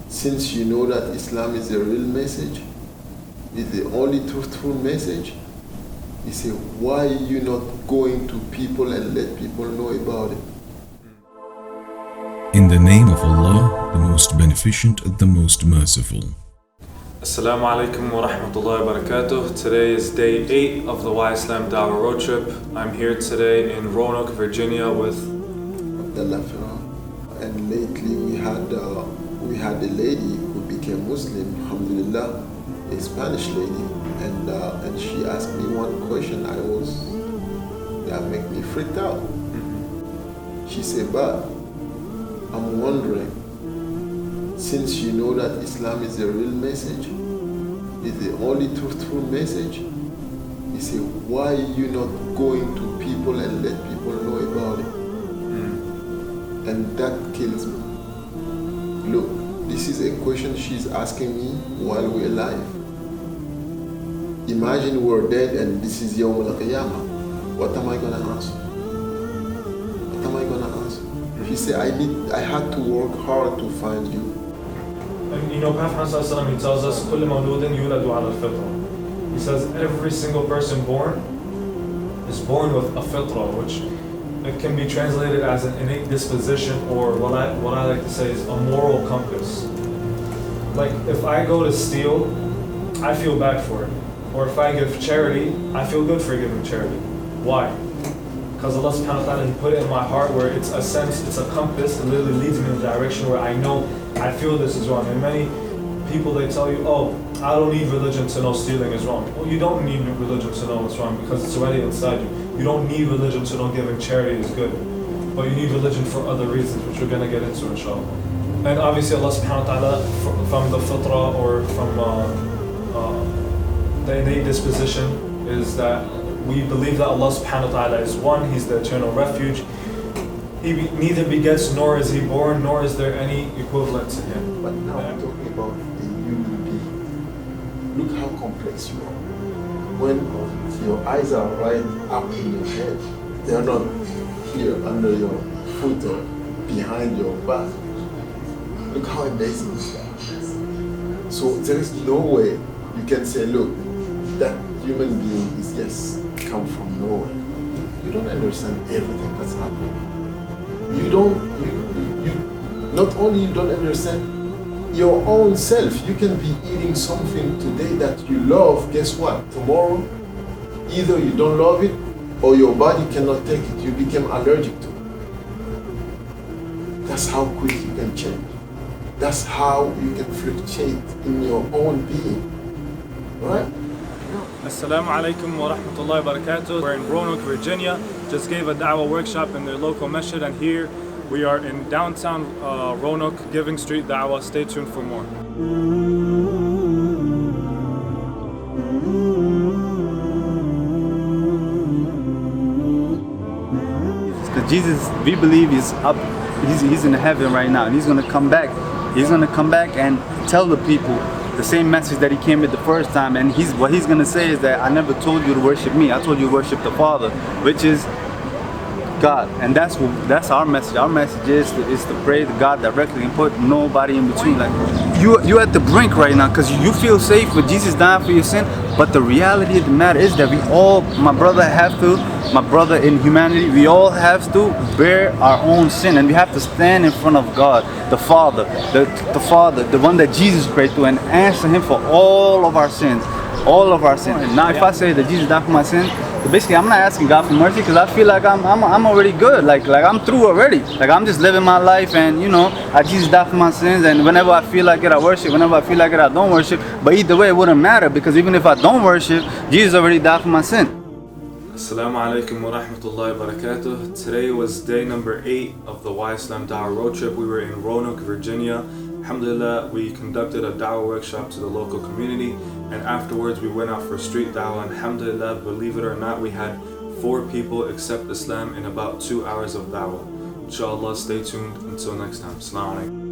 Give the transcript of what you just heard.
since you know that Islam is the real message, is the only truthful message, he said, why are you not going to people and let people know about it? In the name of Allah, the most beneficent, the most merciful. Assalamu alaikum wa rahmatullahi wa barakatuh. Today is day 8 of the WhyIslam Dawah Road Trip. I'm here today in Roanoke, Virginia with Abdullah. And lately we had a lady who became Muslim, alhamdulillah, a Spanish lady, and she asked me one question that made me freaked out. She said, "But I'm wondering, since you know that Islam is the real message, is the only truthful message, he said, why are you not going to people and let people know about it?" And that kills me. Look, this is a question she's asking me while we're alive. Imagine we're dead and this is Yawm al-Qiyamah. What am I going to answer? What am I going to answer? She said, I had to work hard to find you. And you know, Prophet ﷺ, he tells us, كل مولود يولد على الفطرة. He says every single person born is born with a fitrah, which it can be translated as an innate disposition, or what I like to say is a moral compass. Like if I go to steal, I feel bad for it. Or if I give charity, I feel good for giving charity. Why? Because Allah subhanahu wa ta'ala, He put it in my heart where it's a sense, it's a compass, it literally leads me in a direction where I know, I feel this is wrong. And many people, they tell you, oh, I don't need religion to know stealing is wrong. Well, you don't need religion to know what's wrong because it's already inside you. You don't need religion to know giving charity is good. But you need religion for other reasons, which we're going to get into inshallah. And obviously Allah subhanahu wa ta'ala, from the fitrah or from the innate disposition, is that we believe that Allah subhanahu wa ta'ala is one, He's the eternal refuge. He neither begets nor is He born, nor is there any equivalent to Him. But now I'm talking about a human being. Look how complex you are. When your eyes are right up in your head, they are not here under your foot or behind your back. Look how amazing is that. So there is no way you can say, look, that human being is just come from nowhere. You don't understand everything that's happening. You not only you don't understand your own self. You can be eating something today that you love. Guess what? Tomorrow, either you don't love it or your body cannot take it. You become allergic to it. That's how quick you can change. That's how you can fluctuate in your own being. Right? Assalamu alaikum wa rahmatullahi wa barakatuh. We're in Roanoke, Virginia. Just gave a da'wah workshop in their local masjid, and here we are in downtown Roanoke giving street da'wah. Stay tuned for more. Because Jesus, we believe He's up, He's in heaven right now, and He's going to come back. He's going to come back and tell the people the same message that He came with the first time, and what He's going to say is that I never told you to worship me, I told you to worship the Father, which is God. And that's our message. Our message is to pray to God directly and put nobody in between. Like you're at the brink right now because you feel safe with Jesus dying for your sin, but the reality of the matter is that we all, my brother in humanity, we all have to bear our own sin, and we have to stand in front of God, the Father, the one that Jesus prayed to, and answer Him for all of our sins. All of our sins. And now if I say that Jesus died for my sins, basically I'm not asking God for mercy because I feel like I'm already good. Like I'm through already. Like I'm just living my life, and Jesus died for my sins, and whenever I feel like it I worship, whenever I feel like it I don't worship. But either way it wouldn't matter, because even if I don't worship, Jesus already died for my sin. Assalamu alaikum wa rahmatullahi wa barakatuh. Today was day number 8 of the WhyIslam Dawah Road Trip. We were in Roanoke, Virginia. Alhamdulillah, we conducted a dawah workshop to the local community, and afterwards we went out for street dawah, and alhamdulillah, believe it or not, we had 4 people accept Islam in about 2 hours of dawah. Inshallah, stay tuned until next time. Assalamu alaikum.